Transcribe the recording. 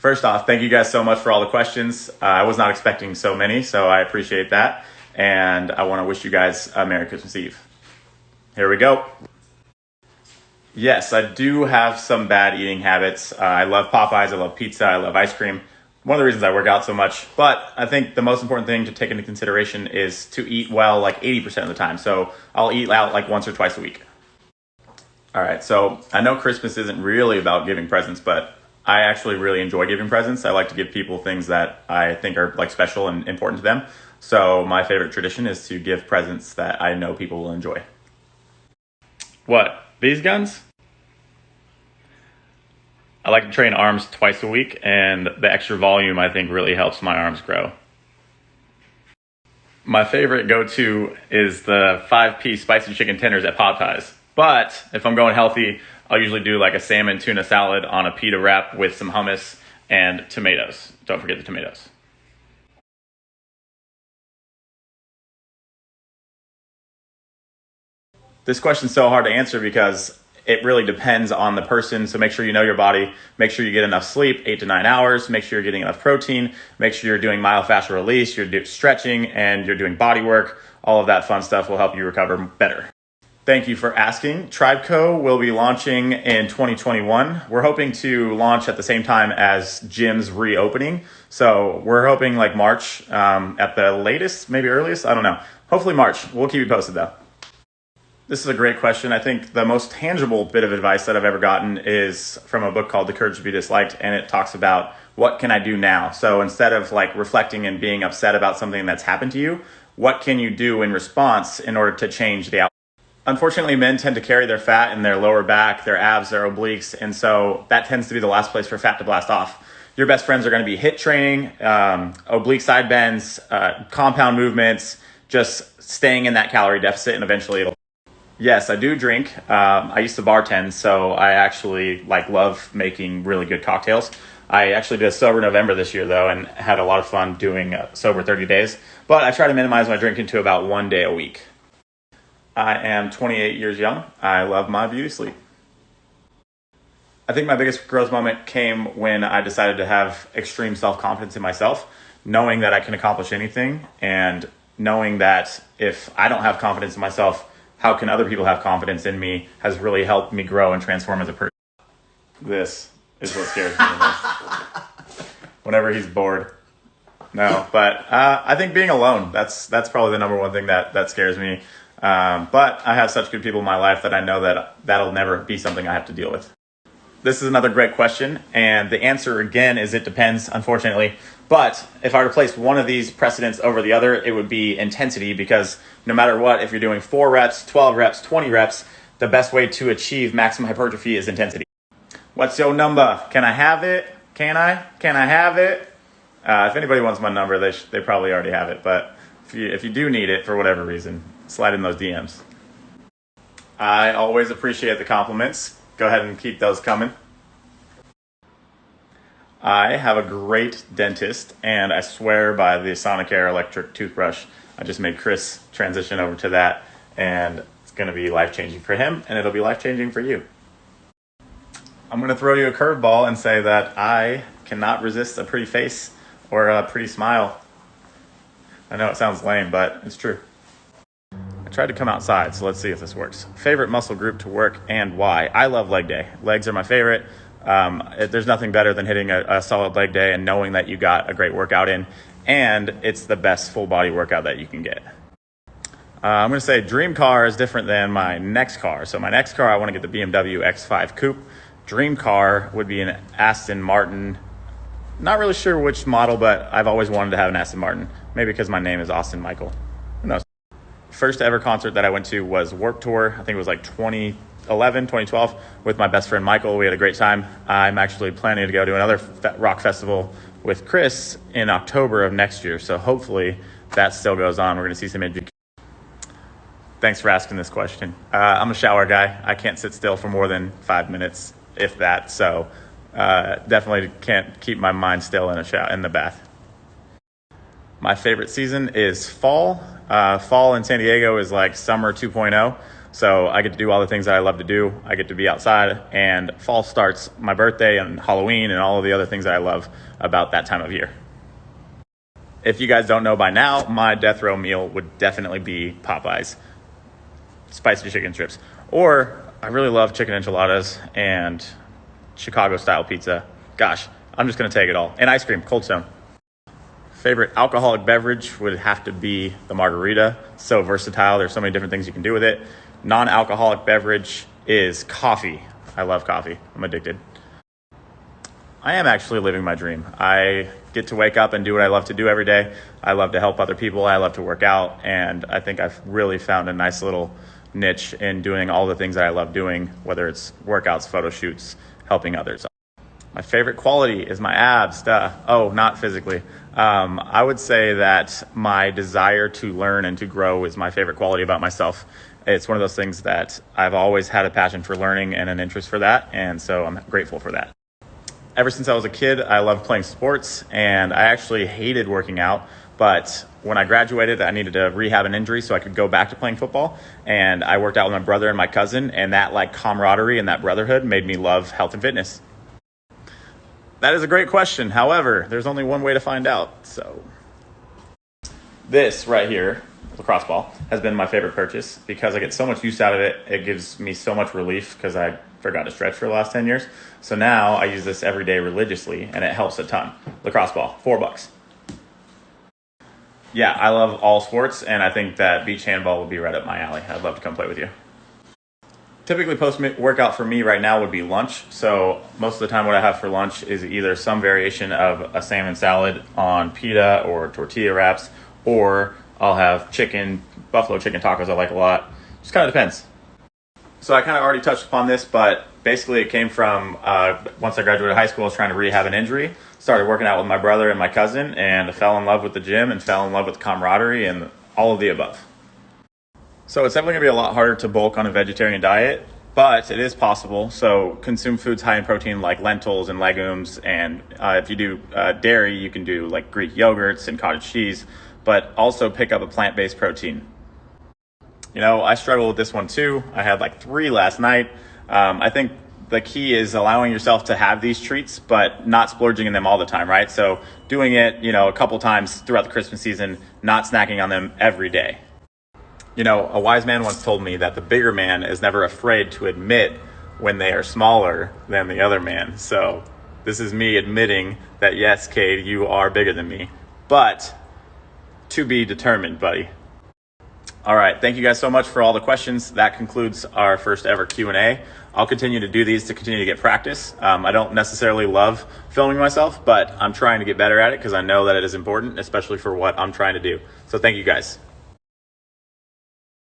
First off, thank you guys so much for all the questions. I was not expecting so many, so I appreciate that. And I want to wish you guys a Merry Christmas Eve. Here we go. Yes, I do have some bad eating habits. I love Popeyes, I love pizza, I love ice cream. One of the reasons I work out so much. But I think the most important thing to take into consideration is to eat well like 80% of the time. So I'll eat out like once or twice a week. All right, so I know Christmas isn't really about giving presents, but I actually really enjoy giving presents. I like to give people things that I think are like special and important to them. So my favorite tradition is to give presents that I know people will enjoy. What? These guns? I like to train arms twice a week, and the extra volume I think really helps my arms grow. My favorite go-to is the 5-piece spicy chicken tenders at Popeyes. But if I'm going healthy, I'll usually do like a salmon tuna salad on a pita wrap with some hummus and tomatoes. Don't forget the tomatoes. This question's so hard to answer because it really depends on the person. So make sure you know your body, make sure you get enough sleep, 8 to 9 hours, make sure you're getting enough protein, make sure you're doing myofascial release, you're stretching, and you're doing body work. All of that fun stuff will help you recover better. Thank you for asking. Tribeco will be launching in 2021. We're hoping to launch at the same time as gyms reopening. So we're hoping like March at the latest, maybe earliest. I don't know. Hopefully March. We'll keep you posted though. This is a great question. I think the most tangible bit of advice that I've ever gotten is from a book called The Courage to Be Disliked, and it talks about what can I do now? So instead of like reflecting and being upset about something that's happened to you, what can you do in response in order to change the outcome? Unfortunately, men tend to carry their fat in their lower back, their abs, their obliques, and so that tends to be the last place for fat to blast off. Your best friends are going to be HIIT training, oblique side bends, compound movements, just staying in that calorie deficit, and eventually it'll... Yes, I do drink. I used to bartend, so I actually love making really good cocktails. I actually did a sober November this year, though, and had a lot of fun doing sober 30 days. But I try to minimize my drinking to about 1 day a week. I am 28 years young. I love my beauty sleep. I think my biggest growth moment came when I decided to have extreme self-confidence in myself, knowing that I can accomplish anything, and knowing that if I don't have confidence in myself, how can other people have confidence in me has really helped me grow and transform as a person. This is what scares me the most. Whenever he's bored. No, but I think being alone, that's probably the number one thing that scares me. But I have such good people in my life that I know that that'll never be something I have to deal with. This is another great question, and the answer again is it depends, unfortunately. But if I were to place one of these precedents over the other, it would be intensity, because no matter what, if you're doing 4 reps, 12 reps, 20 reps, the best way to achieve maximum hypertrophy is intensity. What's your number? Can I have it? Can I have it? If anybody wants my number, they probably already have it. But if you do need it for whatever reason, slide in those DMs. I always appreciate the compliments. Go ahead and keep those coming. I have a great dentist, and I swear by the Sonicare electric toothbrush. I just made Chris transition over to that, and it's going to be life-changing for him, and it'll be life-changing for you. I'm going to throw you a curveball and say that I cannot resist a pretty face or a pretty smile. I know it sounds lame, but it's true. I tried to come outside, so let's see if this works. Favorite muscle group to work and why? I love leg day. Legs are my favorite. There's nothing better than hitting a solid leg day and knowing that you got a great workout in, and it's the best full body workout that you can get. I'm going to say dream car is different than my next car. So my next car, I want to get the BMW X5 Coupe. Dream car would be an Aston Martin. Not really sure which model, but I've always wanted to have an Aston Martin. Maybe because my name is Austin Michael. Who knows? First ever concert that I went to was Warped Tour. I think it was like 2011, 2012 with my best friend Michael. We had a great time. I'm actually planning to go to another rock festival with Chris in October of next year. So hopefully that still goes on. We're going to see some education. Thanks for asking this question. I'm a shower guy. I can't sit still for more than 5 minutes, if that. So definitely can't keep my mind still in the bath. My favorite season is fall. Fall in San Diego is like summer 2.0. So I get to do all the things that I love to do. I get to be outside, and fall starts my birthday and Halloween and all of the other things that I love about that time of year. If you guys don't know by now, my death row meal would definitely be Popeyes spicy chicken strips. Or I really love chicken enchiladas and Chicago style pizza. Gosh, I'm just gonna take it all. And ice cream, Cold Stone. Favorite alcoholic beverage would have to be the margarita. So versatile, there's so many different things you can do with it. Non-alcoholic beverage is coffee. I love coffee, I'm addicted. I am actually living my dream. I get to wake up and do what I love to do every day. I love to help other people. I love to work out. And I think I've really found a nice little niche in doing all the things that I love doing, whether it's workouts, photo shoots, helping others. My favorite quality is my abs. Oh, not physically. I would say that my desire to learn and to grow is my favorite quality about myself. It's one of those things that I've always had a passion for learning and an interest for that. And so I'm grateful for that. Ever since I was a kid, I loved playing sports, and I actually hated working out. But when I graduated, I needed to rehab an injury so I could go back to playing football. And I worked out with my brother and my cousin, and that like camaraderie and that brotherhood made me love health and fitness. That is a great question. However, there's only one way to find out. So this right here, lacrosse ball, has been my favorite purchase because I get so much use out of it. It gives me so much relief because I forgot to stretch for the last 10 years. So now I use this every day religiously, and it helps a ton. Lacrosse ball, $4. Yeah, I love all sports, and I think that beach handball would be right up my alley. I'd love to come play with you. Typically post-workout for me right now would be lunch. So most of the time what I have for lunch is either some variation of a salmon salad on pita or tortilla wraps, or I'll have buffalo chicken tacos I like a lot. Just kind of depends. So I kind of already touched upon this, but basically it came from once I graduated high school, I was trying to rehab an injury. Started working out with my brother and my cousin, and I fell in love with the gym and fell in love with camaraderie and all of the above. So it's definitely going to be a lot harder to bulk on a vegetarian diet, but it is possible. So consume foods high in protein like lentils and legumes, and if you do dairy, you can do like Greek yogurts and cottage cheese, but also pick up a plant-based protein. You know, I struggle with this one too. I had like 3 last night. I think the key is allowing yourself to have these treats, but not splurging in them all the time, right? So doing it, a couple times throughout the Christmas season, not snacking on them every day. A wise man once told me that the bigger man is never afraid to admit when they are smaller than the other man. So this is me admitting that, yes, Cade, you are bigger than me, but to be determined, buddy. All right, thank you guys so much for all the questions. That concludes our first ever Q&A. I'll continue to do these to continue to get practice. I don't necessarily love filming myself, but I'm trying to get better at it because I know that it is important, especially for what I'm trying to do. So thank you guys.